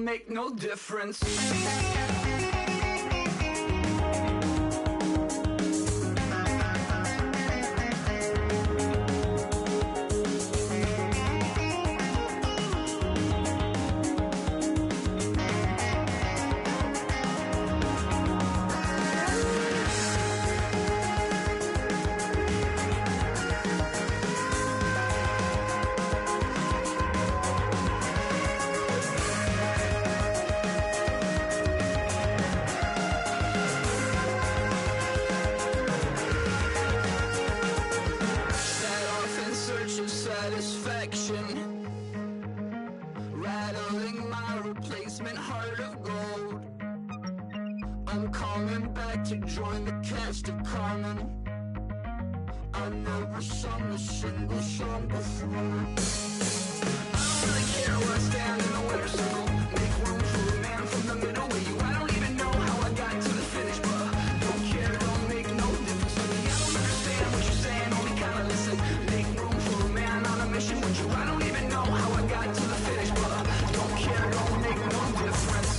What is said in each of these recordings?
make no difference. Satisfaction, rattling my replacement heart of gold. I'm coming back to join the cast of Carmen. I never sung a single song before. I don't really care where I stand in the winner's circle. Make room for a man from the middle with you. I don't even know how I got to the finish, but don't care, don't make no difference to me. I don't understand what you're saying, only kinda listen. Make room for a man on a mission with you. I don't even know how I got to the finish, but don't care, don't make no difference.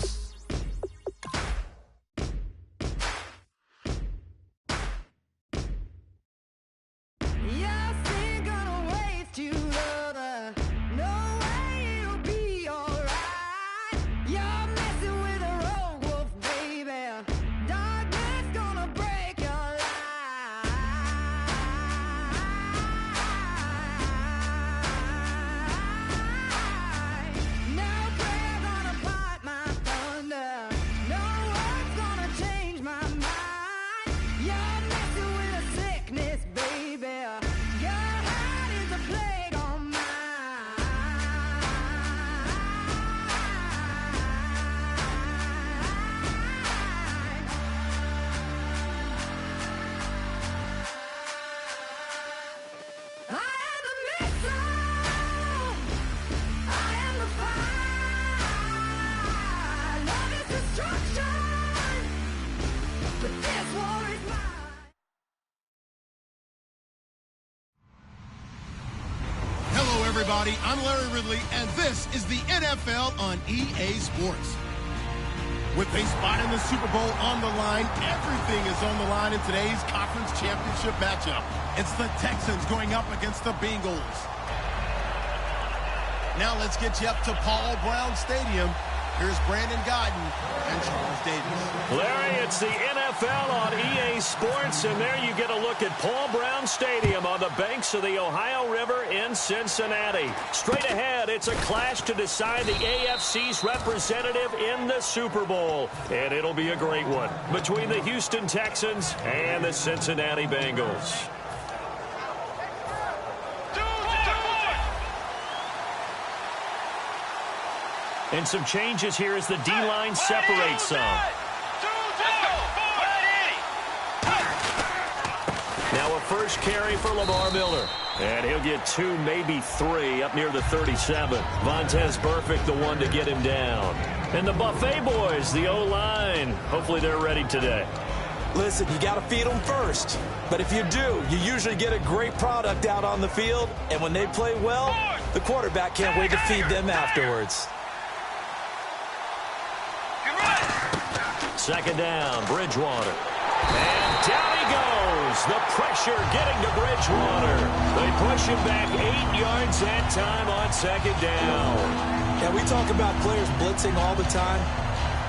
Everybody, I'm Larry Ridley, and this is the NFL on EA Sports. With a spot in the Super Bowl on the line, everything is on the line in today's conference championship matchup. It's the Texans going up against the Bengals. Now let's get you up to Paul Brown Stadium. Here's Brandon Godden and Charles Davis. Larry, it's the NFL on EA Sports, and there you get a look at Paul Brown Stadium on the banks of the Ohio River in Cincinnati. Straight ahead, it's a clash to decide the AFC's representative in the Super Bowl, and it'll be a great one between the Houston Texans and the Cincinnati Bengals. And some changes here as the D-line separates some. Now a first carry for Lamar Miller. And he'll get 2, maybe 3 up near the 37. Vontaze Burfict, the one to get him down. And the Buffet boys, the O-line. Hopefully they're ready today. Listen, you got to feed them first. But if you do, you usually get a great product out on the field. And when they play well, the quarterback can't wait to feed them afterwards. Second down, Bridgewater. And down he goes. The pressure getting to Bridgewater. They push him back 8 yards that time on second down. Yeah, we talk about players blitzing all the time.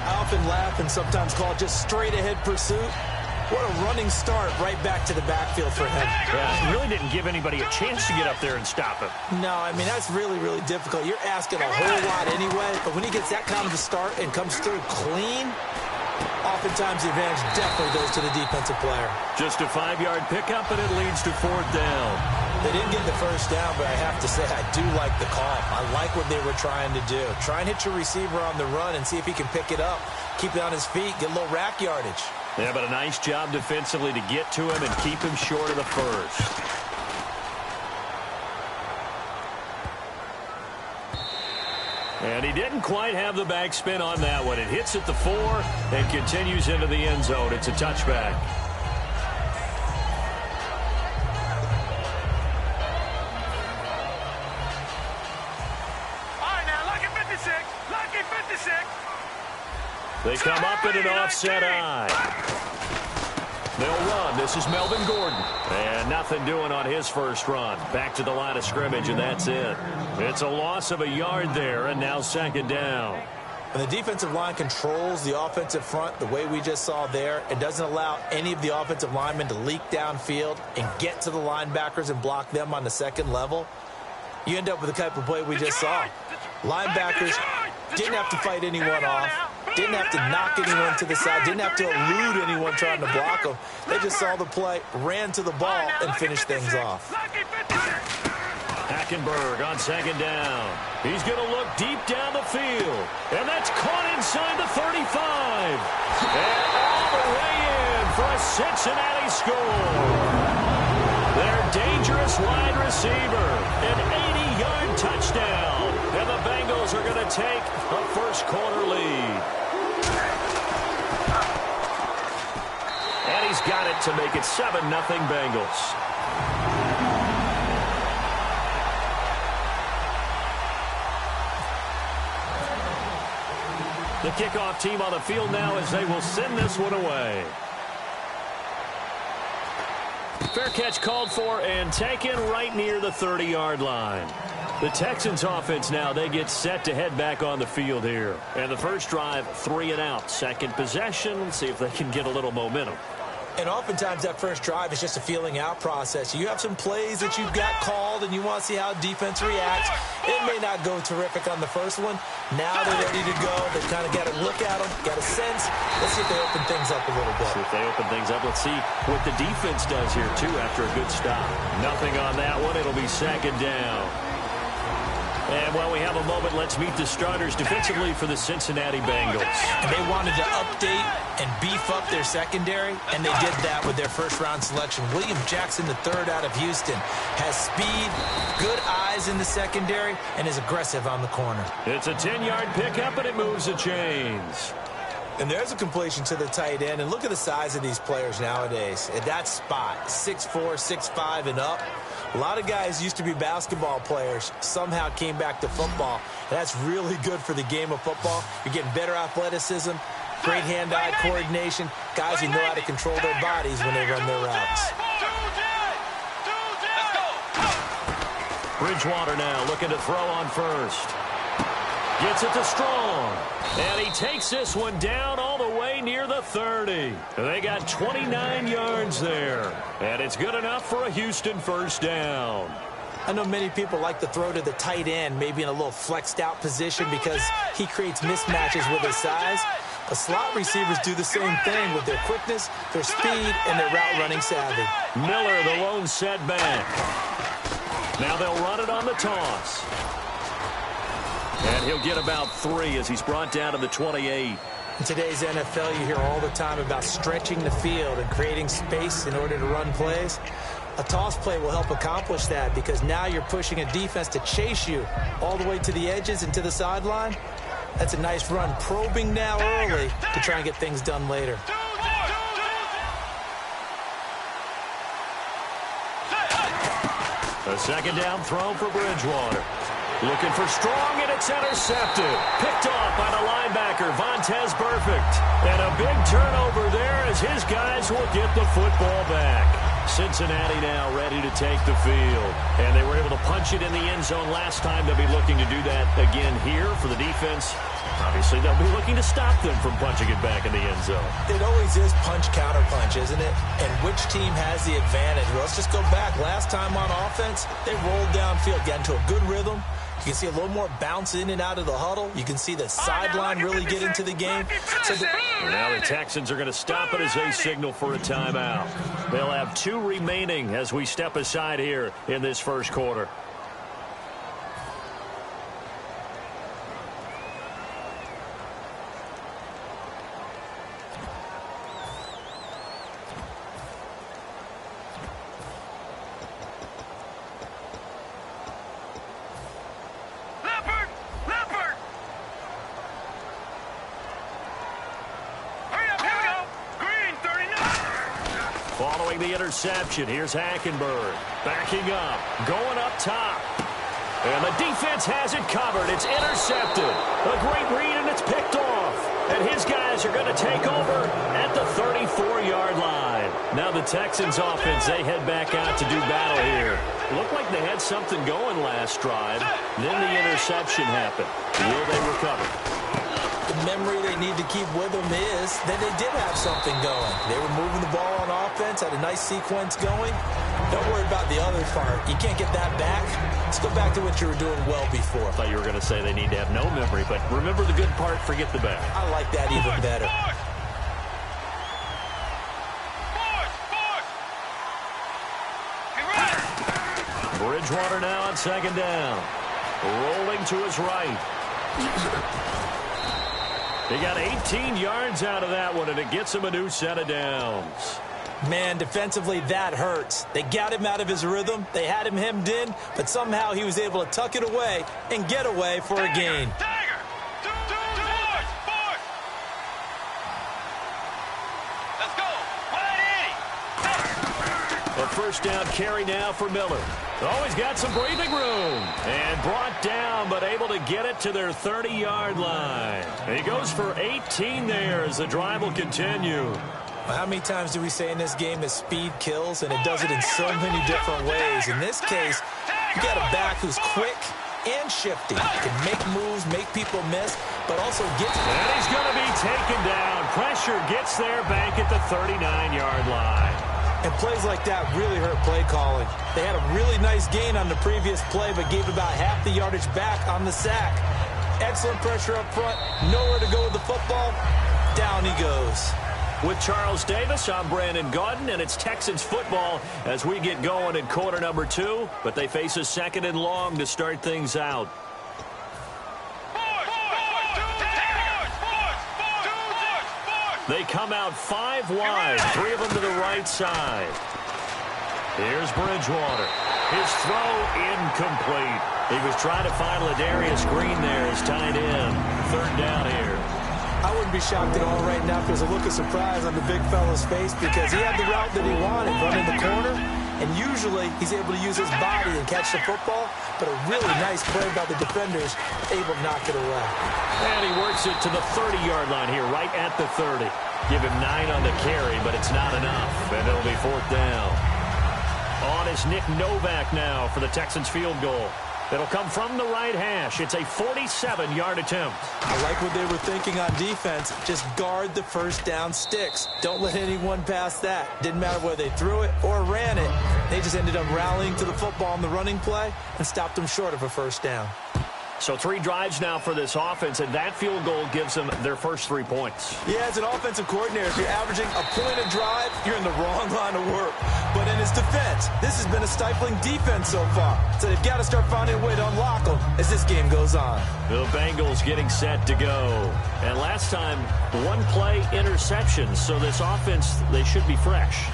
I often laugh and sometimes call it just straight-ahead pursuit. What a running start right back to the backfield for him. Yeah, he really didn't give anybody a chance to get up there and stop him. No, I mean, that's really, really difficult. You're asking a whole lot anyway, but when he gets that kind of a start and comes through clean, oftentimes the advantage definitely goes to the defensive player. Just a 5-yard pickup, and it leads to 4th down. They didn't get the first down, but I have to say I do like the call. I like what they were trying to do. Try and hit your receiver on the run and see if he can pick it up. Keep it on his feet, get a little rack yardage. Yeah, but a nice job defensively to get to him and keep him short of the first. And he didn't quite have the backspin on that one. It hits at the 4 and continues into the end zone. It's a touchback. All right, now, lucky 56. Lucky 56. come up in an offset eye. They'll run. This is Melvin Gordon. And nothing doing on his first run. Back to the line of scrimmage, and that's it. It's a loss of a yard there, and now second down. When the defensive line controls the offensive front the way we just saw there, it doesn't allow any of the offensive linemen to leak downfield and get to the linebackers and block them on the second level. You end up with the type of play we just saw. Linebackers didn't have to fight anyone off, didn't have to knock anyone to the side, didn't have to elude anyone trying to block them. They just saw the play, ran to the ball, and finished things off. Hackenberg on second down. He's going to look deep down the field. And that's caught inside the 35. And all the way in for a Cincinnati score. Their dangerous wide receiver. An 80-yard touchdown. And the Bengals are going to take a first-quarter lead. And he's got it to make it 7-0 Bengals. The kickoff team on the field now as they will send this one away. Fair catch called for and taken right near the 30-yard line. The Texans offense now, they get set to head back on the field here. And the first drive, 3 and out. Second possession, let's see if they can get a little momentum. And oftentimes that first drive is just a feeling out process. You have some plays that you've got called and you want to see how defense reacts. It may not go terrific on the first one. Now they're ready to go. They've kind of got to look at them, got a sense. Let's see if they open things up a little bit. See if they open things up. Let's see what the defense does here, too, after a good stop. Nothing on that one. It'll be second down. And while we have a moment, let's meet the starters defensively for the Cincinnati Bengals. And they wanted to update and beef up their secondary, and they did that with their first-round selection. William Jackson III out of Houston has speed, good eyes in the secondary, and is aggressive on the corner. It's a 10-yard pickup, and it moves the chains. And there's a completion to the tight end. And look at the size of these players nowadays. At that spot, 6'4", 6'5", and up. A lot of guys used to be basketball players, somehow came back to football. And that's really good for the game of football. You're getting better athleticism, great hand-eye coordination, guys who know how to control their bodies when they run their routes. Bridgewater now looking to throw on first. Gets it to Strong. And he takes this one down all the way near the 30. They got 29 yards there. And it's good enough for a Houston first down. I know many people like to throw to the tight end, maybe in a little flexed out position because he creates mismatches with his size. The slot receivers do the same thing with their quickness, their speed, and their route running savvy. Miller, the lone setback. Now they'll run it on the toss. And he'll get about 3 as he's brought down to the 28. In today's NFL, you hear all the time about stretching the field and creating space in order to run plays. A toss play will help accomplish that because now you're pushing a defense to chase you all the way to the edges and to the sideline. That's a nice run, probing now early to try and get things done later. A second down throw for Bridgewater. Looking for Strong, and it's intercepted. Picked off by the linebacker, Vontaze Burfict. And a big turnover there as his guys will get the football back. Cincinnati now ready to take the field. And they were able to punch it in the end zone last time. They'll be looking to do that again here for the defense. Obviously, they'll be looking to stop them from punching it back in the end zone. It always is punch-counter-punch, isn't it? And which team has the advantage? Well, let's just go back. Last time on offense, they rolled downfield, got into a good rhythm. You can see a little more bounce in and out of the huddle. You can see the sideline really get into the game. So now the Texans are going to stop it as they signal for a timeout. They'll have 2 remaining as we step aside here in this first quarter. Following the interception, here's Hackenberg. Backing up, going up top. And the defense has it covered. It's intercepted. A great read, and it's picked off. And his guys are going to take over at the 34-yard line. Now the Texans offense, they head back out to do battle here. Looked like they had something going last drive. Then the interception happened. Will they recover? The memory they need to keep with them is that they did have something going. They were moving the ball on offense, had a nice sequence going. Don't worry about the other part. You can't get that back. Let's go back to what you were doing well before. I thought you were going to say they need to have no memory, but remember the good part, forget the bad. I like that even better. Bridgewater now on second down. Rolling to his right. He got 18 yards out of that one, and it gets him a new set of downs. Man, defensively, that hurts. They got him out of his rhythm. They had him hemmed in, but somehow he was able to tuck it away and get away for a gain. Let's go. A first down carry now for Miller. Oh, he's got some breathing room. And brought down, but able to get it to their 30-yard line. He goes for 18 there as the drive will continue. How many times do we say in this game that speed kills, and it does it in so many different ways? In this case, you got a back who's quick and shifty. Can make moves, make people miss, but also gets... And he's going to be taken down. Pressure gets there back at the 39-yard line. And plays like that really hurt play calling. They had a really nice gain on the previous play, but gave about half the yardage back on the sack. Excellent pressure up front. Nowhere to go with the football. Down he goes. With Charles Davis, I'm Brandon Gaudin, and it's Texans football as we get going in quarter number 2, but they face a second and long to start things out. They come out 5 wide, 3 of them to the right side. Here's Bridgewater. His throw incomplete. He was trying to find Ladarius Green there as tight end. Third down here. I wouldn't be shocked at all right now if there's a look of surprise on the big fella's face because he had the route that he wanted, running the corner, and usually he's able to use his body and catch the football, but a really nice play by the defenders, able to knock it away. And he works it to the 30-yard line here, right at the 30. Give him 9 on the carry, but it's not enough, and it'll be 4th down. On is Nick Novak now for the Texans field goal. It'll come from the right hash. It's a 47-yard attempt. I like what they were thinking on defense. Just guard the first down sticks. Don't let anyone pass that. Didn't matter whether they threw it or ran it. They just ended up rallying to the football on the running play and stopped them short of a first down. So 3 drives now for this offense, and that field goal gives them their first 3 points. Yeah, as an offensive coordinator, if you're averaging a point a drive, you're in the wrong line of work. But in his defense, this has been a stifling defense so far. So they've got to start finding a way to unlock them as this game goes on. The Bengals getting set to go. And last time, 1-play interceptions. So this offense, they should be fresh.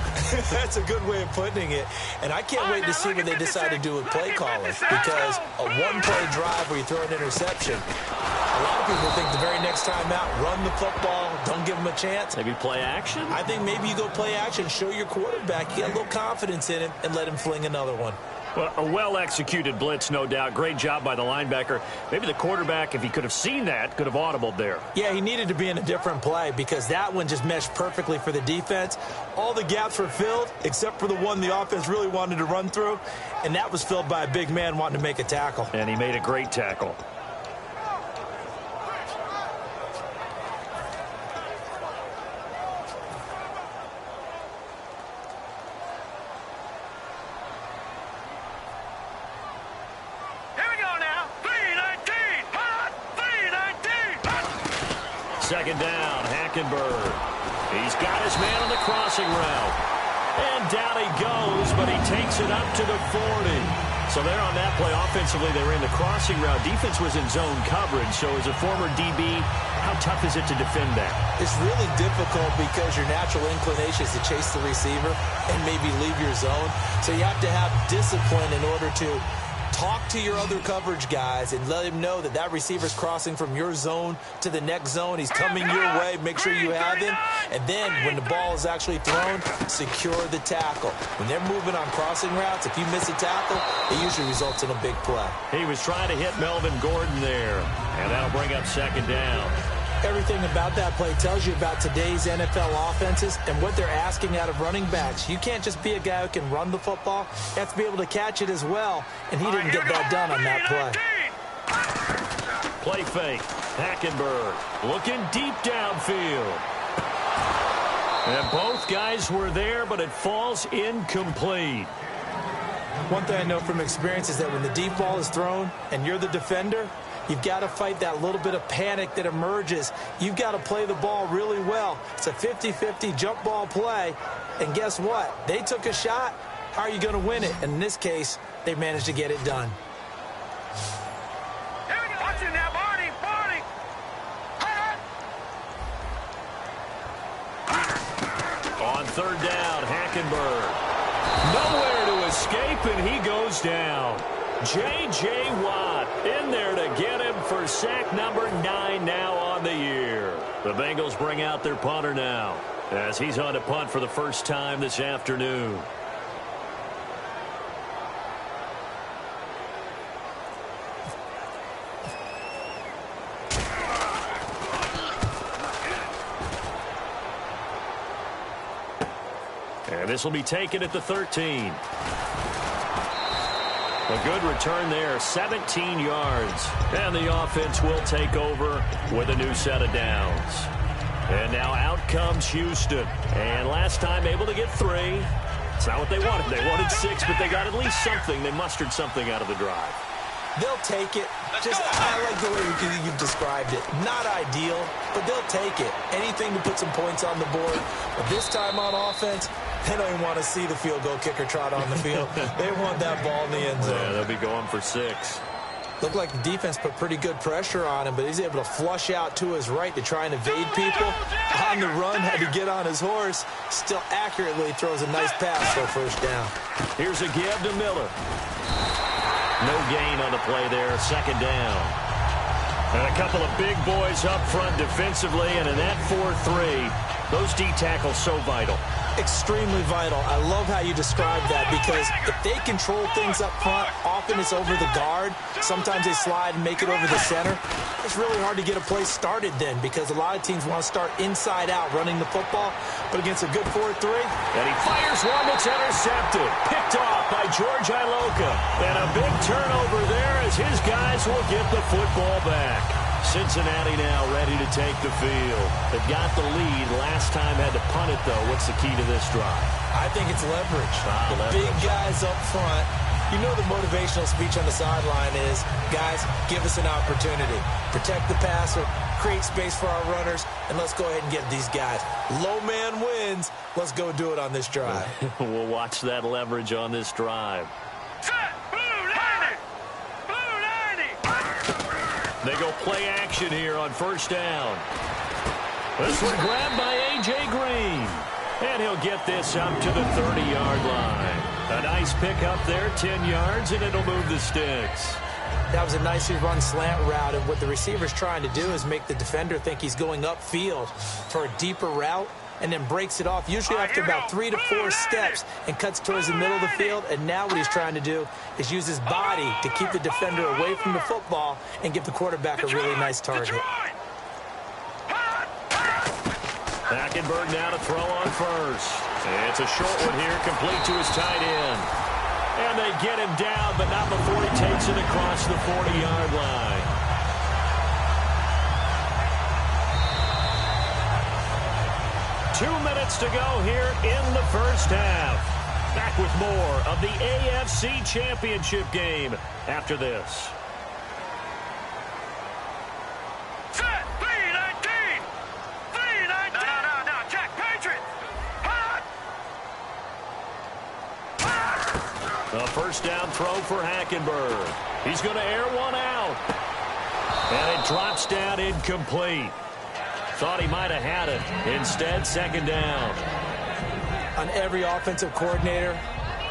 That's a good way of putting it. And I can't wait to see what they decide to do with play calling. Because a 1-play drive where you throw an interception, a lot of people think the very next time out, run the football, don't give them a chance. Maybe play action? I think maybe you go play action, show your quarterback, you got a little confidence in him, and let him fling another one. Well, a well-executed blitz, no doubt. Great job by the linebacker. Maybe the quarterback, if he could have seen that, could have audibled there. Yeah, he needed to be in a different play because that one just meshed perfectly for the defense. All the gaps were filled except for the one the offense really wanted to run through, and that was filled by a big man wanting to make a tackle. And he made a great tackle. Second down, Hackenberg. He's got his man on the crossing route. And down he goes, but he takes it up to the 40. So there on that play, offensively, they ran the crossing route. Defense was in zone coverage, so as a former DB, how tough is it to defend that? It's really difficult because your natural inclination is to chase the receiver and maybe leave your zone. So you have to have discipline in order to talk to your other coverage guys and let him know that that receiver's crossing from your zone to the next zone. He's coming your way. Make sure you have him. And then when the ball is actually thrown, secure the tackle. When they're moving on crossing routes, if you miss a tackle, it usually results in a big play. He was trying to hit Melvin Gordon there. And that'll bring up second down. Everything about that play tells you about today's NFL offenses and what they're asking out of running backs. You can't just be a guy who can run the football. You have to be able to catch it as well, and he didn't get that done on that play. Play fake. Hackenberg looking deep downfield. And both guys were there, but it falls incomplete. One thing I know from experience is that when the deep ball is thrown and you're the defender, you've got to fight that little bit of panic that emerges. You've got to play the ball really well. It's a 50-50 jump ball play. And guess what? They took a shot. How are you going to win it? And in this case, they managed to get it done. Watch it now, Barney. On third down, Hackenberg. Nowhere to escape, and he goes down. J.J. Watt in there to get him for sack number 9 now on the year. The Bengals bring out their punter now as he's on to punt for the first time this afternoon. And this will be taken at the 13. A good return there, 17 yards. And the offense will take over with a new set of downs. And now out comes Houston. And last time able to get 3. It's not what they wanted. They wanted 6, but they got at least something. They mustered something out of the drive. They'll take it. I like the way you've described it. Not ideal, but they'll take it. Anything to put some points on the board. But this time on offense, they don't even want to see the field goal kicker trot on the field. They want that ball in the end zone. Yeah, they'll be going for 6. Looked like the defense put pretty good pressure on him, but he's able to flush out to his right to try and evade people. On the run, had to get on his horse. Still accurately throws a nice pass for a first down. Here's a give to Miller. No gain on the play there, second down. And a couple of big boys up front defensively, and in that 4-3, those D tackles so vital. Extremely vital. I love how you describe that, because if they control things up front, often it's over the guard. Sometimes they slide and make it over the center. It's really hard to get a play started then, because a lot of teams want to start inside out running the football. But against a good 4-3. And he fires one that's intercepted. Picked off by George Iloka. And a big turnover there as his guys will get the football back. Cincinnati now ready to take the field. They've got the lead. Last time had to punt it, though. What's the key to this drive? I think it's leverage. Leverage. Big guys up front. You know the motivational speech on the sideline is, guys, give us an opportunity. Protect the passer, create space for our runners, and let's go ahead and get these guys. Low man wins. Let's go do it on this drive. We'll watch that leverage on this drive. They go play action here on first down. This one grabbed by A.J. Green. And he'll get this up to the 30-yard line. A nice pick up there, 10 yards, and it'll move the sticks. That was a nicely run slant route, and what the receiver's trying to do is make the defender think he's going upfield for a deeper route, and then breaks it off, usually after about 3 to 4 steps, and cuts towards the middle of the field. And now what he's trying to do is use his body to keep the defender away from the football and give the quarterback a really nice target. Hackenberg now to throw on first. It's a short one here, complete to his tight end. And they get him down, but not before he takes it across the 40-yard line. Two minutes to go here in the first half. Back with more of the AFC Championship game after this. Set, 3-19. 3-19. No, check, Patriots. A first down throw for Hackenberg. He's going to air one out. And it drops down incomplete. Thought he might have had it. Instead, second down. On every offensive coordinator,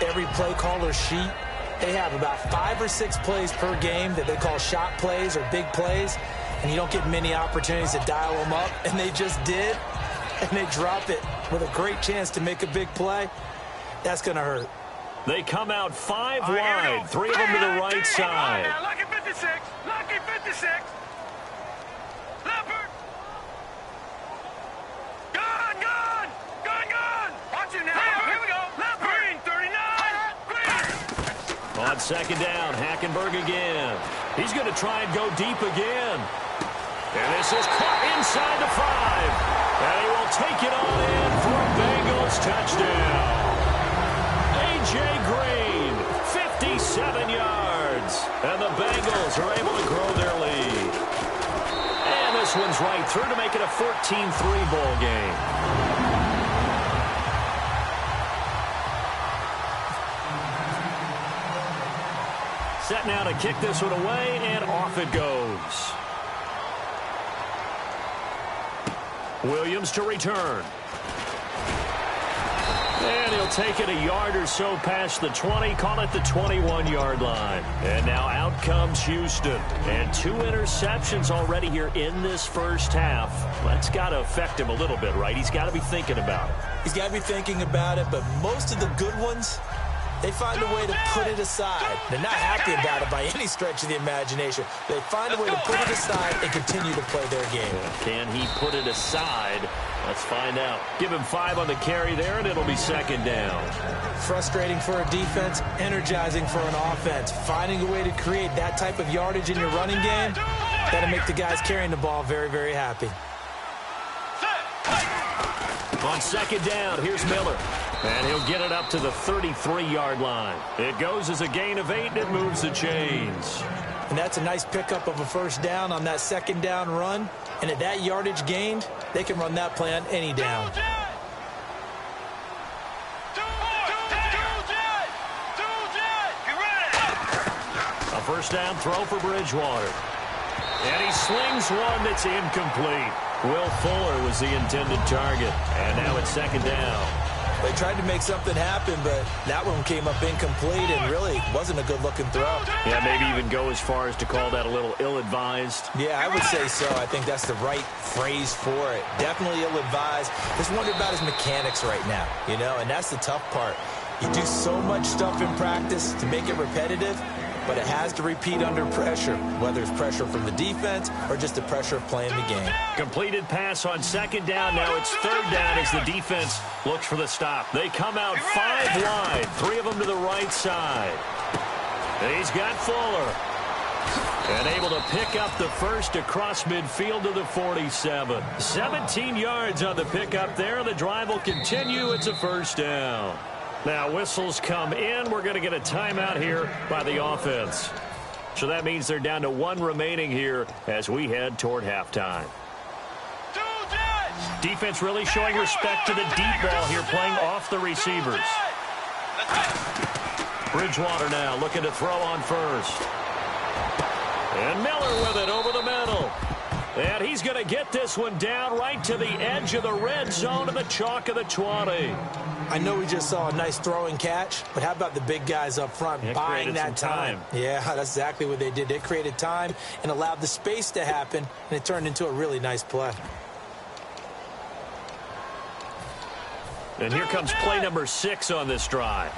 every play caller sheet, they have about 5 or 6 plays per game that they call shot plays or big plays, and you don't get many opportunities to dial them up, and they just did, and they drop it with a great chance to make a big play. That's going to hurt. They come out 5 wide, 3 of them to the right side. Now, lucky 56. Lucky 56. Leopard. On second down, Hackenberg again. He's going to try and go deep again. And this is caught inside the 5. And he will take it on in for a Bengals touchdown. A.J. Green, 57 yards. And the Bengals are able to grow their lead. And this one's right through to make it a 14-3 ball game. Set now to kick this one away, and off it goes. Williams to return. And he'll take it a yard or so past the 20, call it the 21-yard line. And now out comes Houston. And 2 interceptions already here in this first half. That's got to affect him a little bit, right? He's got to be thinking about it. He's got to be thinking about it, but most of the good ones, they find a way to put it aside. They're not happy about it by any stretch of the imagination. They find a way to put it aside and continue to play their game. Can he put it aside? Let's find out. Give him 5 on the carry there, and it'll be second down. Frustrating for a defense, energizing for an offense. Finding a way to create that type of yardage in your running game, that'll make the guys carrying the ball very, very happy. On second down, here's Miller. And he'll get it up to the 33-yard line. It goes as a gain of 8, and it moves the chains. And that's a nice pickup of a first down on that second down run. And at that yardage gained, they can run that play on any down. A first down throw for Bridgewater. And he slings one that's incomplete. Will Fuller was the intended target. And now it's second down. They tried to make something happen, but that one came up incomplete and really wasn't a good-looking throw. Yeah, maybe even go as far as to call that a little ill-advised. Yeah, I would say so. I think that's the right phrase for it. Definitely ill-advised. Just wonder about his mechanics right now, you know, and that's the tough part. You do so much stuff in practice to make it repetitive, but it has to repeat under pressure, whether it's pressure from the defense or just the pressure of playing the game. Completed pass on second down. Now it's third down as the defense looks for the stop. They come out 5 wide, 3 of them to the right side. He's got Fuller. And able to pick up the first across midfield to the 47. 17 yards on the pickup there. The drive will continue. It's a first down. Now whistles come in. We're going to get a timeout here by the offense. So that means they're down to 1 remaining here as we head toward halftime. Defense really showing respect to the deep ball here, playing off the receivers. Bridgewater now looking to throw on first. And Miller with it over the middle. And he's going to get this one down right to the edge of the red zone to the chalk of the 20. I know we just saw a nice throwing catch, but how about the big guys up front buying that time? Yeah, that's exactly what they did. They created time and allowed the space to happen, and it turned into a really nice play. And here comes play number 6 on this drive.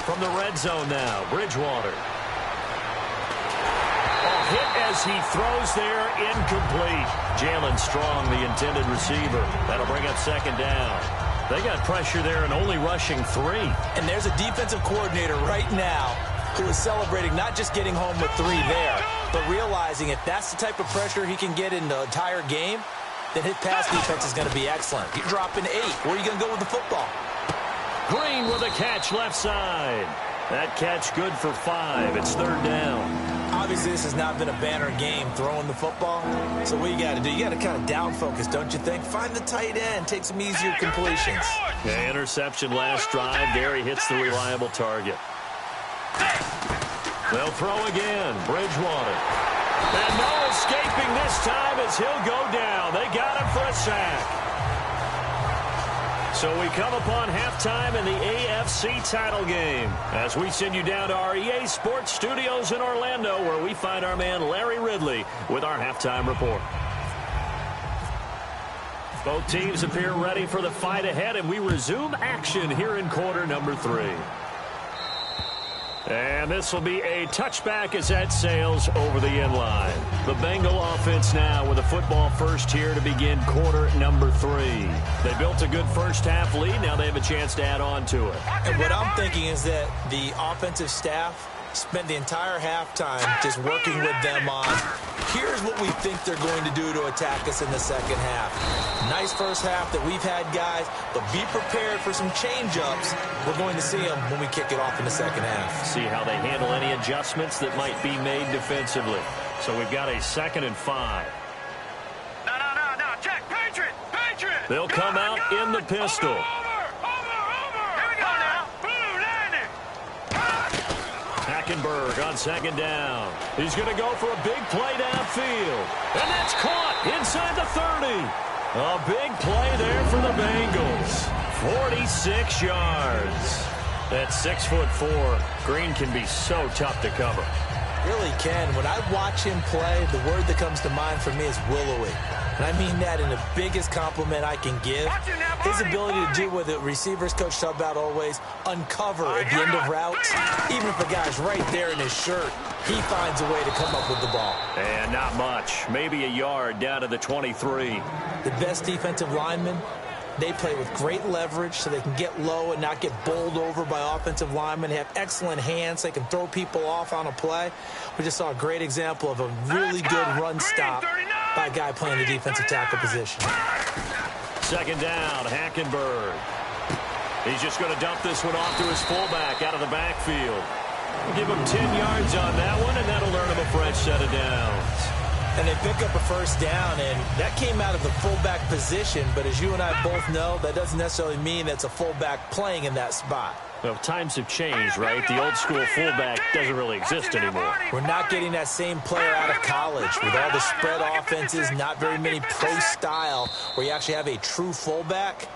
From the red zone now, Bridgewater. Hit as he throws there, incomplete. Jalen Strong, the intended receiver. That'll bring up second down. They got pressure there and only rushing 3. And there's a defensive coordinator right now who is celebrating not just getting home with 3 there, but realizing if that's the type of pressure he can get in the entire game, then his pass defense is going to be excellent. You're dropping 8. Where are you going to go with the football? Green with a catch left side. That catch good for 5. It's third down. Obviously, this has not been a banner game throwing the football. So what you got to do, you got to kind of down focus, don't you think? Find the tight end, take some easier completions. Yeah, interception last drive. There he hits the reliable target. They'll throw again. Bridgewater. And no escaping this time as he'll go down. They got him for a sack. So we come upon halftime in the AFC title game as we send you down to our EA Sports Studios in Orlando, where we find our man Larry Ridley with our halftime report. Both teams appear ready for the fight ahead, and we resume action here in quarter number 3. And this will be a touchback as that sails over the end line. The Bengal offense now with a football first here to begin quarter number 3. They built a good first half lead. Now they have a chance to add on to it. And what I'm thinking is that the offensive staff spent the entire halftime just working with them on, here's what we think they're going to do to attack us in the second half. Nice first half that we've had, guys, but be prepared for some change-ups. We're going to see them when we kick it off in the second half. See how they handle any adjustments that might be made defensively. So we've got a 2nd and 5. No, check, Patriot! They'll come out in the pistol. Hackenberg on 2nd down. He's going to go for a big play downfield. And that's caught inside the 30. A big play there for the Bengals. 46 yards. At 6'4", Green can be so tough to cover. Really can. When I watch him play, the word that comes to mind for me is willowy. And I mean that in the biggest compliment I can give. His ability to do what the receivers coach talked about always, uncover at the end of routes. Even if the guy's right there in his shirt, he finds a way to come up with the ball. And not much. Maybe a yard down to the 23. The best defensive linemen, they play with great leverage so they can get low and not get bowled over by offensive linemen. They have excellent hands. They can throw people off on a play. We just saw a great example of a really good run stop by a guy playing the defensive tackle position. 2nd down, Hackenberg. He's just going to dump this one off to his fullback out of the backfield. We'll give him 10 yards on that one, and that'll earn him a fresh set of downs. And they pick up a first down, and that came out of the fullback position. But as you and I both know, that doesn't necessarily mean that's a fullback playing in that spot. Well, times have changed, right? The old school fullback doesn't really exist anymore. We're not getting that same player out of college with all the spread offenses, not very many pro style where you actually have a true fullback.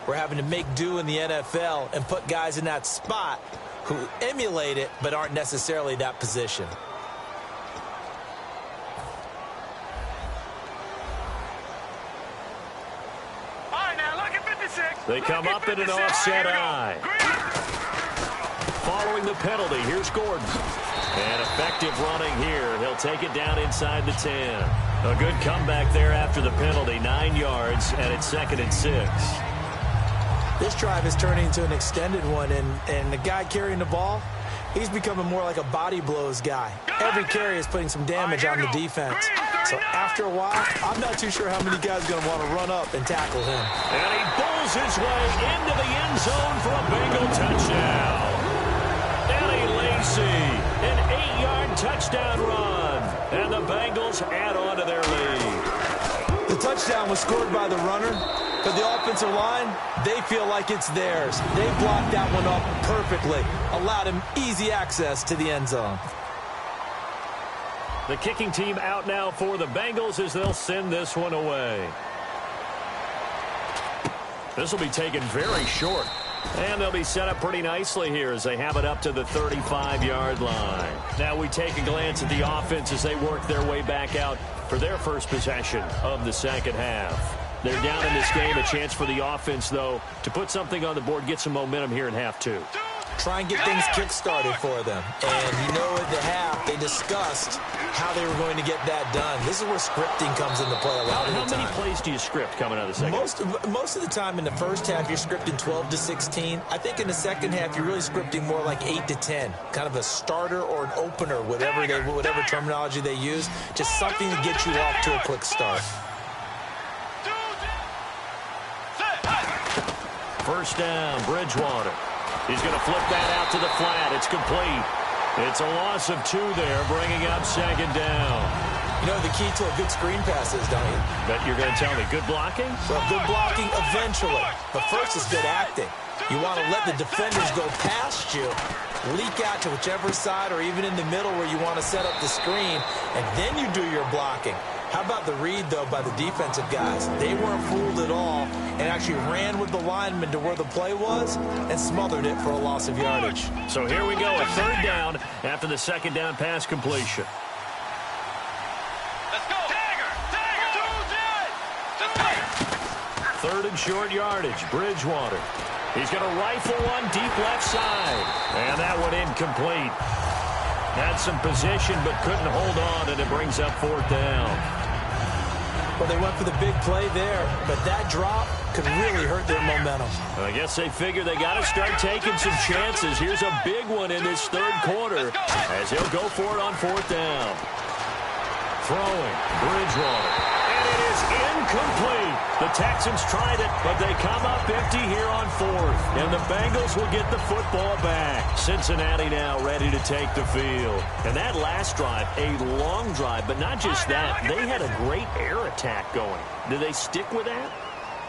We're having to make do in the NFL and put guys in that spot who emulate it but aren't necessarily that position. They come up in an offset eye. Following the penalty, here's Gordon. And effective running here. He'll take it down inside the 10. A good comeback there after the penalty. 9 yards, and it's 2nd and 6. This drive is turning into an extended one, and the guy carrying the ball, he's becoming more like a body blows guy. Every carry is putting some damage on the defense. So after a while, I'm not too sure how many guys are going to want to run up and tackle him. And he bowls his way into the end zone for a Bengal touchdown. Eddie Lacy, an 8-yard touchdown run. And the Bengals add on to their lead. The touchdown was scored by the runner. But the offensive line, they feel like it's theirs. They blocked that one up perfectly, allowed him easy access to the end zone. The kicking team out now for the Bengals as they'll send this one away. This will be taken very short. And they'll be set up pretty nicely here as they have it up to the 35-yard line. Now we take a glance at the offense as they work their way back out for their first possession of the second half. They're down in this game. A chance for the offense, though, to put something on the board, get some momentum here in half 2. Try and get things kick-started for them. And you know at the half, they discussed how they were going to get that done. This is where scripting comes into play a lot of the time. How many plays do you script coming out of the second? Most of the time in the first half, you're scripting 12 to 16. I think in the second half, you're really scripting more like 8 to 10. Kind of a starter or an opener, whatever terminology they use. Just something to get you off to a quick start. First down, Bridgewater. He's going to flip that out to the flat. It's complete. It's a loss of 2 there, bringing up 2nd down. You know the key to a good screen pass is, don't you? Bet you're going to tell me good blocking? Well, good blocking eventually. But first is good acting. You want to let the defenders go past you, leak out to whichever side or even in the middle where you want to set up the screen, and then you do your blocking. How about the read, though, by the defensive guys? They weren't fooled at all and actually ran with the lineman to where the play was and smothered it for a loss of yardage. So here we go, a 3rd down after the 2nd down pass completion. Let's go. Dagger. 3rd and short yardage, Bridgewater. He's going to rifle one deep left side. And that one incomplete. Had some position but couldn't hold on, and it brings up 4th down. Well, they went for the big play there, but that drop could really hurt their momentum. I guess they figure they got to start taking some chances. Here's a big one in this 3rd quarter as he'll go for it on 4th down. Throwing, Bridgewater. And it is incomplete. The Texans tried it, but they come up empty here on 4th. And the Bengals will get the football back. Cincinnati now ready to take the field. And that last drive, a long drive, but not just that. They had a great air attack going. Do they stick with that?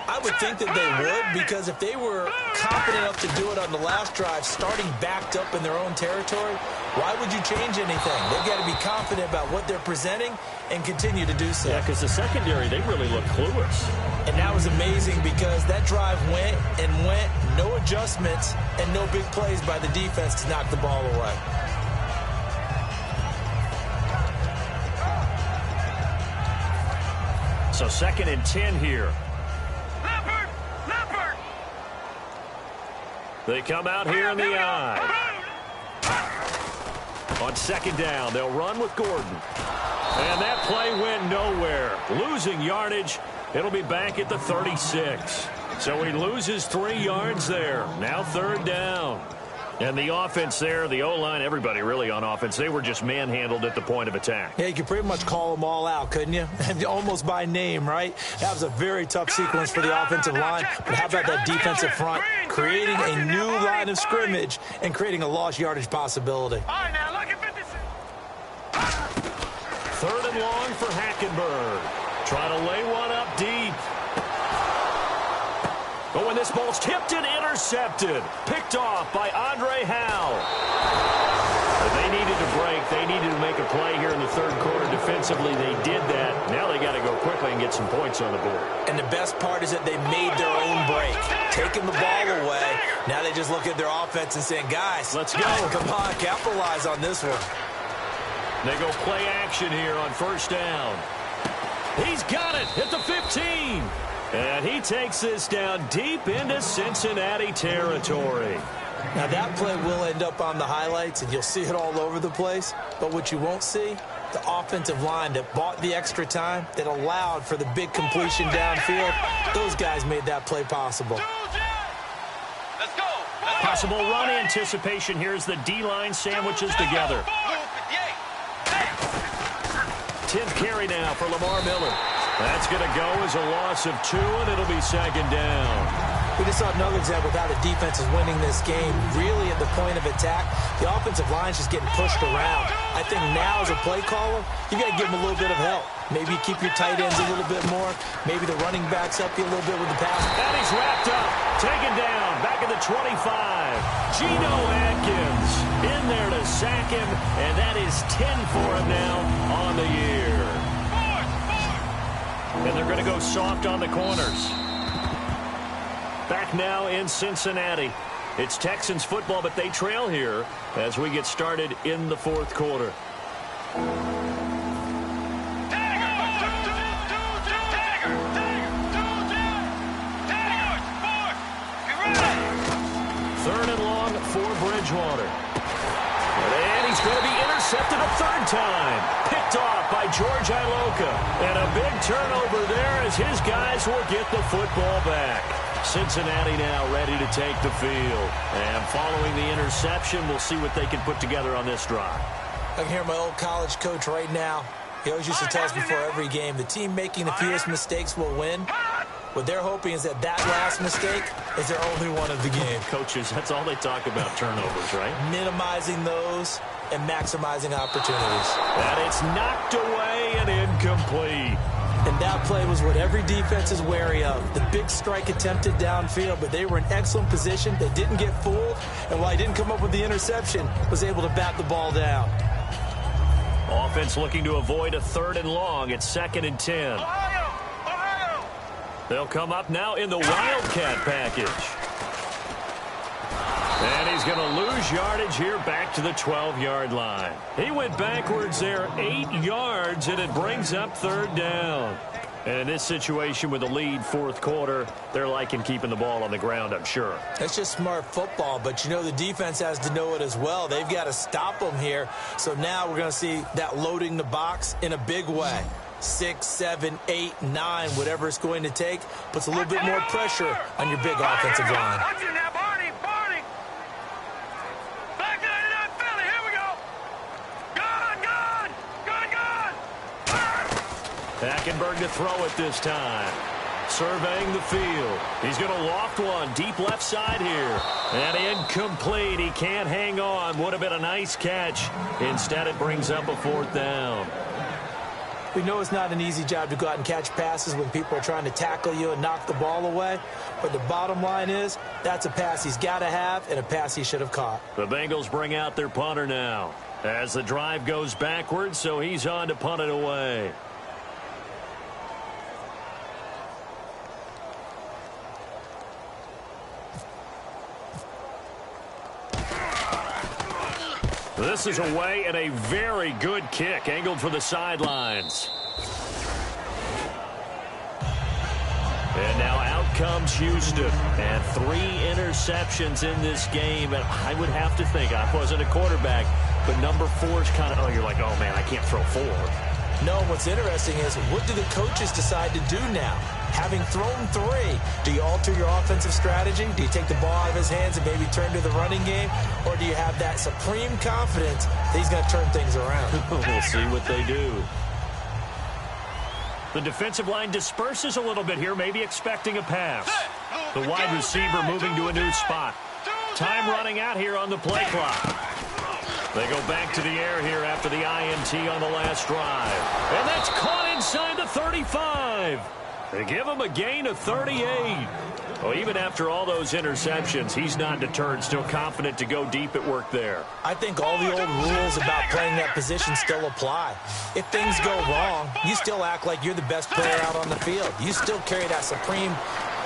I would think that they would, because if they were confident enough to do it on the last drive, starting backed up in their own territory, why would you change anything? They've got to be confident about what they're presenting and continue to do so. Yeah, because the secondary, they really look clueless. And that was amazing because that drive went and went, no adjustments, and no big plays by the defense to knock the ball away. So 2nd and 10 here. They come out here in the eye. On 2nd down, they'll run with Gordon. And that play went nowhere. Losing yardage. It'll be back at the 36. So he loses 3 yards there. Now 3rd down. And the offense there, the O-line, everybody really on offense, they were just manhandled at the point of attack. Yeah, you could pretty much call them all out, couldn't you? Almost by name, right? That was a very tough sequence for the offensive line. But how about that defensive front creating a new line of scrimmage and creating a lost yardage possibility? All right, now, look at 56. 3rd and long for Hackenberg. Trying to lay one up deep. But when this ball's tipped and intercepted, picked off by Andre Howe. But they needed to break. They needed to make a play here in the 3rd quarter. Defensively, they did that. Now they got to go quickly and get some points on the board. And the best part is that they made their own break, taking the ball away. Now they just look at their offense and saying, guys, let's go. Come on, capitalize on this one. They go play action here on 1st down. He's got it at the 15. And he takes this down deep into Cincinnati territory. Now, that play will end up on the highlights, and you'll see it all over the place. But what you won't see, the offensive line that bought the extra time, that allowed for the big completion downfield, those guys made that play possible. Let's go. Possible run anticipation. Here's the D-line sandwiches together. 10th carry now for Lamar Miller. That's going to go as a loss of 2, and it'll be 2nd down. We just saw another example of how the defense is winning this game. Really at the point of attack, the offensive line's just getting pushed around. I think now as a play caller, you got to give them a little bit of help. Maybe keep your tight ends a little bit more. Maybe the running backs help you a little bit with the pass. And he's wrapped up, taken down, back at the 25. Geno Atkins in there to sack him, and that is 10 for him now on the year. And they're going to go soft on the corners. Back now in Cincinnati. It's Texans football, but they trail here as we get started in the 4th quarter. Third and long for Bridgewater. And he's going to be intercepted a 3rd time. Picked off by George Iloka. And a big turnover there as his guys will get the football back. Cincinnati now ready to take the field. And following the interception, we'll see what they can put together on this drive. I can hear my old college coach right now. He always used to tell us before every game, the team making the fewest mistakes will win. What they're hoping is that last mistake is their only one of the game. Coaches, that's all they talk about, turnovers, right? Minimizing those and maximizing opportunities. And it's knocked away and incomplete. And that play was what every defense is wary of. The big strike attempted downfield, but they were in excellent position. They didn't get fooled. And while he didn't come up with the interception, was able to bat the ball down. Offense looking to avoid a 3rd and long. It's 2nd and 10. Ohio! They'll come up now in the Wildcat package. And he's going to lose yardage here back to the 12-yard line. He went backwards there 8 yards, and it brings up 3rd down. And in this situation with the lead fourth quarter, they're liking keeping the ball on the ground, I'm sure. That's just smart football, but you know the defense has to know it as well. They've got to stop them here. So now we're going to see that loading the box in a big way. 6, 7, 8, 9, whatever it's going to take, puts a little bit more pressure on your big offensive line. Hackenberg to throw it this time. Surveying the field. He's going to loft one deep left side here. And incomplete. He can't hang on. Would have been a nice catch. Instead, it brings up a fourth down. We know it's not an easy job to go out and catch passes when people are trying to tackle you and knock the ball away. But the bottom line is, that's a pass he's got to have and a pass he should have caught. The Bengals bring out their punter now. As the drive goes backwards, so he's on to punt it away. This is away and a very good kick, angled for the sidelines. And now out comes Houston. And 3 interceptions in this game. And I would have to think, I wasn't a quarterback, but number 4 is kind of, oh, you're like, oh, man, I can't throw 4. No, what's interesting is, what do the coaches decide to do now? Having thrown 3, do you alter your offensive strategy? Do you take the ball out of his hands and maybe turn to the running game? Or do you have that supreme confidence that he's going to turn things around? We'll see what they do. The defensive line disperses a little bit here, maybe expecting a pass. The wide receiver moving to a new spot. Time running out here on the play clock. They go back to the air here after the INT on the last drive. And that's caught inside the 35. They give him a gain of 38. Well, even after all those interceptions, he's not deterred, still confident to go deep at work there. I think all the old rules about playing that position still apply. If things go wrong, you still act like you're the best player out on the field. You still carry that supreme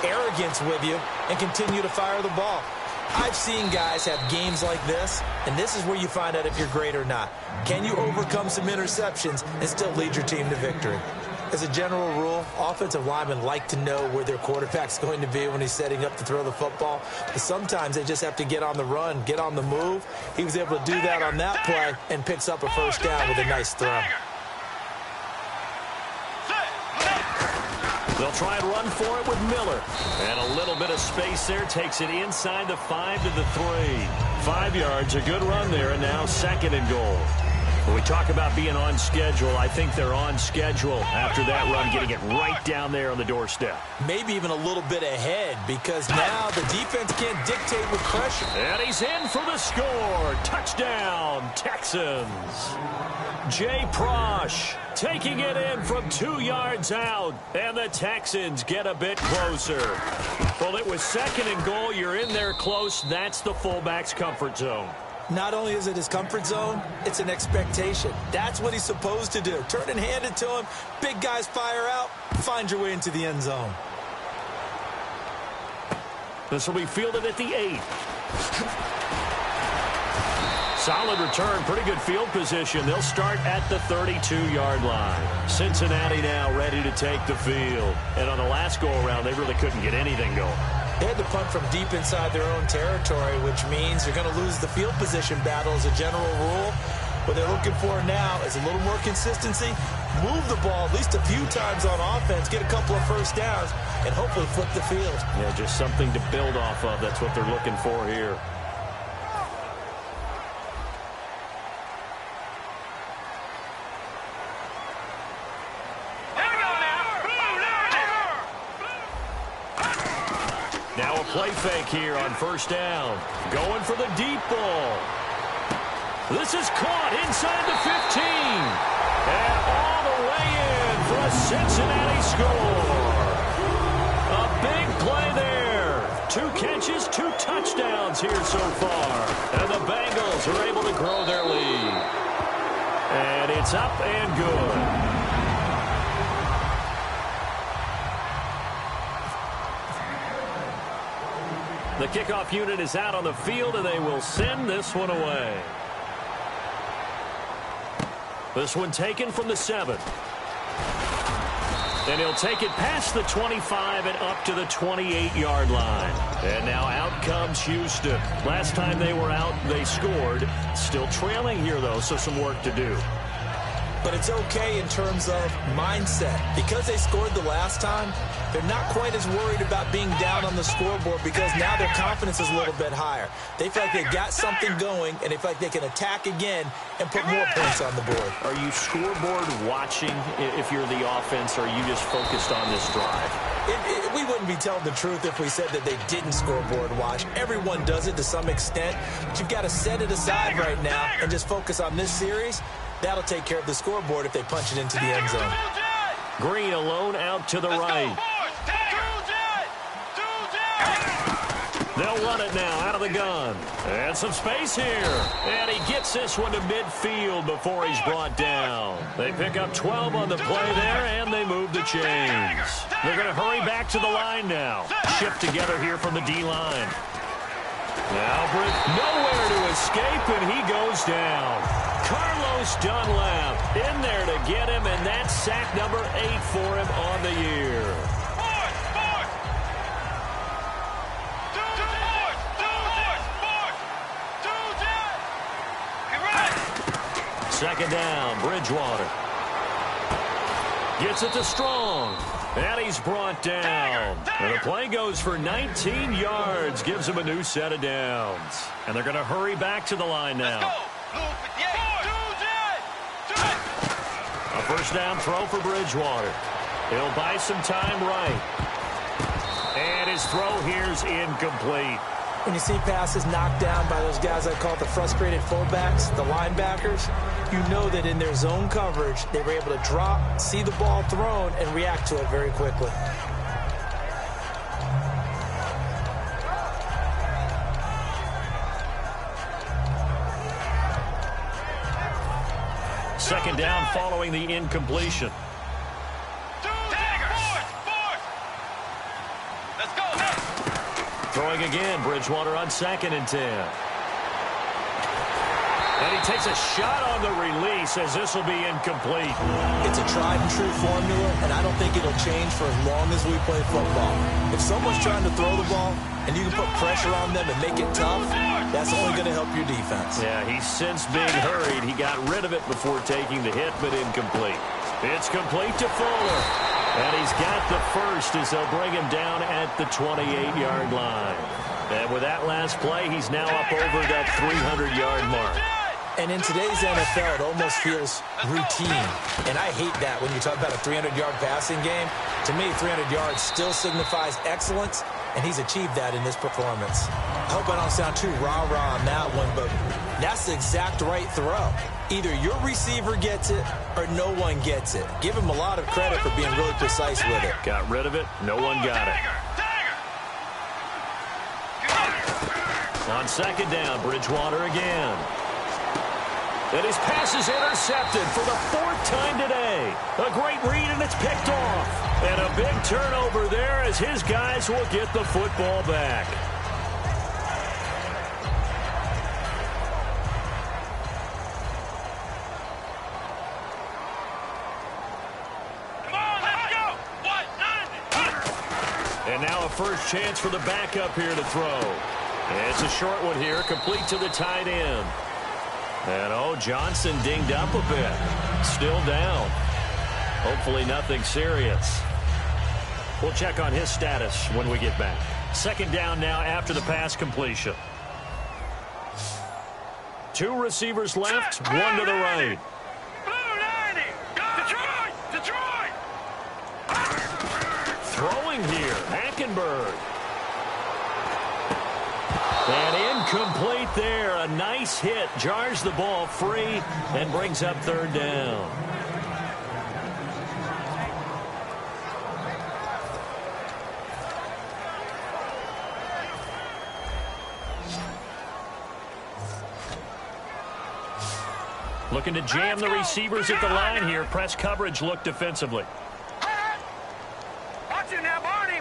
arrogance with you and continue to fire the ball. I've seen guys have games like this, and this is where you find out if you're great or not. Can you overcome some interceptions and still lead your team to victory? As a general rule, offensive linemen like to know where their quarterback's going to be when he's setting up to throw the football. But sometimes they just have to get on the run, get on the move. He was able to do that on that play and picks up a first down with a nice throw. They'll try and run for it with Miller. And a little bit of space there, takes it inside the 5 to the 3. 5 yards, a good run there, and now 2nd and goal. When we talk about being on schedule, I think they're on schedule after that run, getting it right down there on the doorstep. Maybe even a little bit ahead, because now the defense can't dictate with pressure. And he's in for the score. Touchdown, Texans. Jay Prosh taking it in from 2 yards out, and the Texans get a bit closer. Well, it was 2nd and goal. You're in there close. That's the fullback's comfort zone. Not only is it his comfort zone, it's an expectation. That's what he's supposed to do. Turn and hand it to him. Big guys fire out. Find your way into the end zone. This will be fielded at the 8. Solid return, pretty good field position. They'll start at the 32-yard line. Cincinnati now ready to take the field. And on the last go-around, they really couldn't get anything going. They had to punt from deep inside their own territory, which means you're going to lose the field position battle as a general rule. What they're looking for now is a little more consistency, move the ball at least a few times on offense, get a couple of first downs, and hopefully flip the field. Yeah, just something to build off of. That's what they're looking for here. Now a play fake here on first down. Going for the deep ball. This is caught inside the 15. And all the way in for a Cincinnati score. A big play there. 2 catches, 2 touchdowns here so far. And the Bengals are able to grow their lead. And it's up and good. The kickoff unit is out on the field, and they will send this one away. This one taken from the 7. And he'll take it past the 25 and up to the 28-yard line. And now out comes Houston. Last time they were out, they scored. Still trailing here, though, so some work to do. But it's okay in terms of mindset. Because they scored the last time, they're not quite as worried about being down on the scoreboard because now their confidence is a little bit higher. They feel like they got something going, and they feel like they can attack again and put more points on the board. Are you scoreboard watching if you're the offense, or are you just focused on this drive? We wouldn't be telling the truth if we said that they didn't scoreboard watch. Everyone does it to some extent. But you've got to set it aside right now and just focus on this series. That'll take care of the scoreboard if they punch it into the end zone. Green alone out to the right. They'll run it now out of the gun. And some space here. And he gets this one to midfield before he's brought down. They pick up 12 on the play there, and they move the chains. They're going to hurry back to the line now. Shift together here from the D-line. Albert nowhere to escape, and he goes down. Carlos Dunlap in there to get him, and that's sack number 8 for him on the year. Second down, Bridgewater. Gets it to Strong. And he's brought down. And the play goes for 19 yards. Gives him a new set of downs. And they're going to hurry back to the line now. A first down throw for Bridgewater. He'll buy some time right. And his throw here's incomplete. When you see passes knocked down by those guys I call the frustrated fullbacks, the linebackers, you know that in their zone coverage, they were able to drop, see the ball thrown, and react to it very quickly. Second down following the incompletion. Throwing again, Bridgewater on 2nd and 10. And he takes a shot on the release as this will be incomplete. It's a tried and true formula, and I don't think it'll change for as long as we play football. If someone's trying to throw the ball and you can put pressure on them and make it tough, that's only going to help your defense. Yeah, he's since being hurried. He got rid of it before taking the hit, but incomplete. It's complete to Fuller. And he's got the first as they'll bring him down at the 28-yard line. And with that last play, he's now up over that 300-yard mark. And in today's NFL, it almost feels routine. And I hate that when you talk about a 300-yard passing game. To me, 300 yards still signifies excellence, and he's achieved that in this performance. I hope I don't sound too rah-rah on that one, but that's the exact right throw. Either your receiver gets it or no one gets it. Give him a lot of credit for being really precise with it. Got rid of it. No one got it. On second down, Bridgewater again. And his pass is intercepted for the 4th time today. A great read, and it's picked off. And a big turnover there as his guys will get the football back. And now a first chance for the backup here to throw. It's a short one here, complete to the tight end. And, Johnson dinged up a bit. Still down. Hopefully nothing serious. We'll check on his status when we get back. Second down now after the pass completion. 2 receivers left, 1 to the right. Throwing here, Hackenberg. And incomplete there. A nice hit. Jars the ball free and brings up 3rd down. Looking to jam the receivers at the line here. Press coverage look defensively. Watch it now, Barney.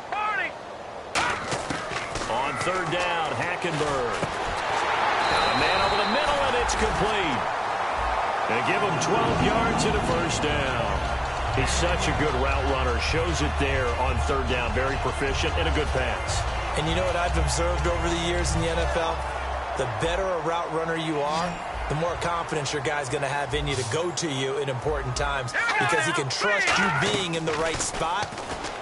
On 3rd down, Hackenberg. A man over the middle, and it's complete. They give him 12 yards and a first down. He's such a good route runner. Shows it there on third down. Very proficient and a good pass. And you know what I've observed over the years in the NFL? The better a route runner you are, the more confidence your guy's going to have in you to go to you in important times because he can trust you being in the right spot,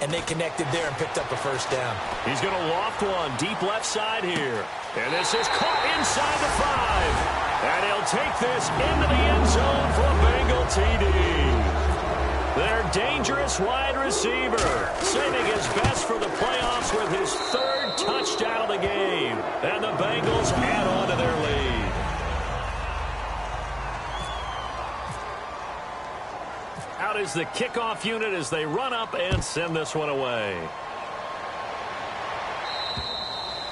and they connected there and picked up a first down. He's going to loft one deep left side here. And this is caught inside the 5. And he'll take this into the end zone for a Bengal TD. Their dangerous wide receiver, saving his best for the playoffs with his 3rd touchdown of the game. And the Bengals add on to their lead. Out is the kickoff unit as they run up and send this one away.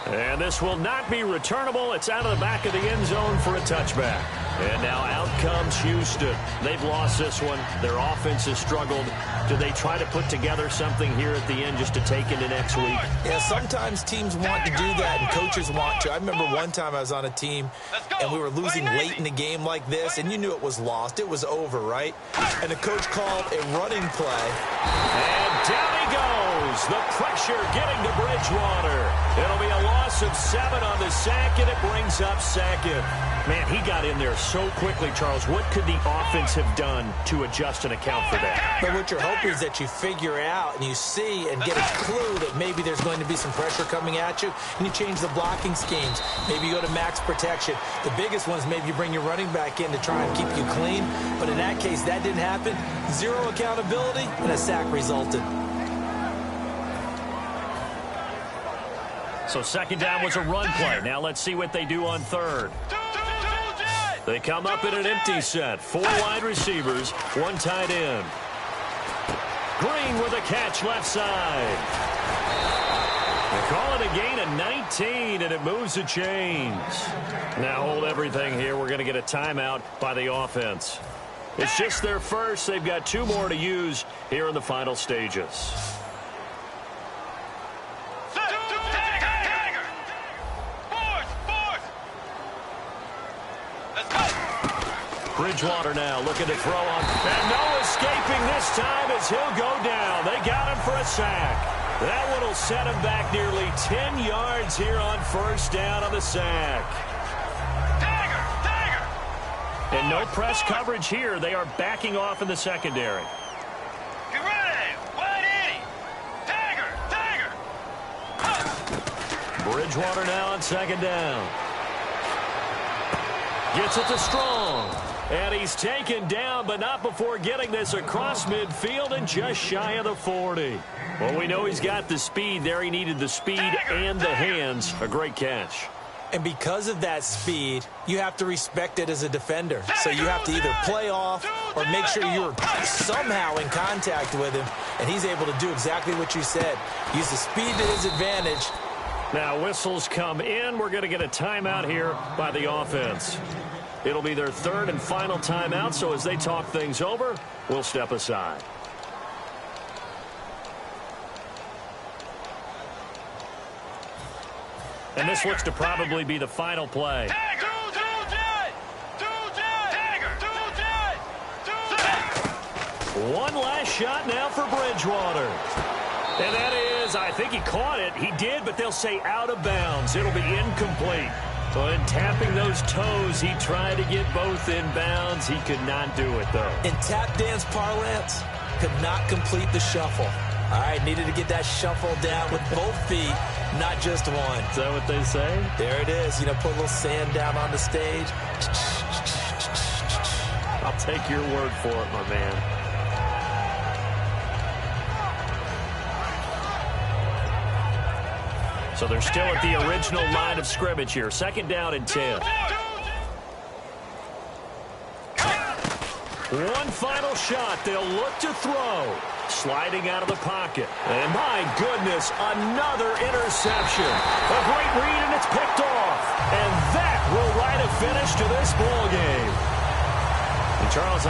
And this will not be returnable. It's out of the back of the end zone for a touchback. And now out comes Houston. They've lost this one. Their offense has struggled. Do they try to put together something here at the end just to take into next week? Yeah, sometimes teams want to do that and coaches want to. I remember one time I was on a team and we were losing late in the game like this, and you knew it was lost. It was over, right? And the coach called a running play. And down he goes. The pressure getting to Bridgewater. It'll be a loss of 7 on the sack, and it brings up 2nd. Man, he got in there so quickly, Charles. What could the offense have done to adjust and account for that? But what you're hoping is that you figure out and you see and get a clue that maybe there's going to be some pressure coming at you, and you change the blocking schemes. Maybe you go to max protection. The biggest one is maybe you bring your running back in to try and keep you clean. But in that case, that didn't happen. 0 accountability, and a sack resulted. So 2nd down was a run play. Now let's see what they do on 3rd. They come up in an empty set. 4 wide receivers, 1 tight end. Green with a catch left side. They call it a gain of 19, and it moves the chains. Now hold everything here. We're going to get a timeout by the offense. It's just their first. They've got 2 more to use here in the final stages. Bridgewater now looking to throw on. And no escaping this time as he'll go down. They got him for a sack. That one will set him back nearly 10 yards here on 1st down on the sack. And no press coverage here. They are backing off in the secondary. Get ready. 180. Tiger. Bridgewater now on 2nd down. Gets it to Strong. And he's taken down, but not before getting this across midfield and just shy of the 40. Well, we know he's got the speed there. He needed the speed and the hands. A great catch. And because of that speed, you have to respect it as a defender. So you have to either play off or make sure you're somehow in contact with him. And he's able to do exactly what you said. Use the speed to his advantage. Now whistles come in. We're going to get a timeout here by the offense. It'll be their 3rd and final timeout, so as they talk things over, we'll step aside. And this looks to probably be the final play. One last shot now for Bridgewater. And that is, I think he caught it. He did, but they'll say out of bounds. It'll be incomplete. And tapping those toes, he tried to get both in bounds. He could not do it, though. In tap dance parlance, could not complete the shuffle. All right, needed to get that shuffle down with both feet, not just one. Is that what they say? There it is. You know, put a little sand down on the stage. I'll take your word for it, my man. So they're still at the original line of scrimmage here. 2nd down and 10. One final shot. They'll look to throw. Sliding out of the pocket. And my goodness, another interception. A great read, and it's picked off. And that will write a finish to this ball game. And Charles,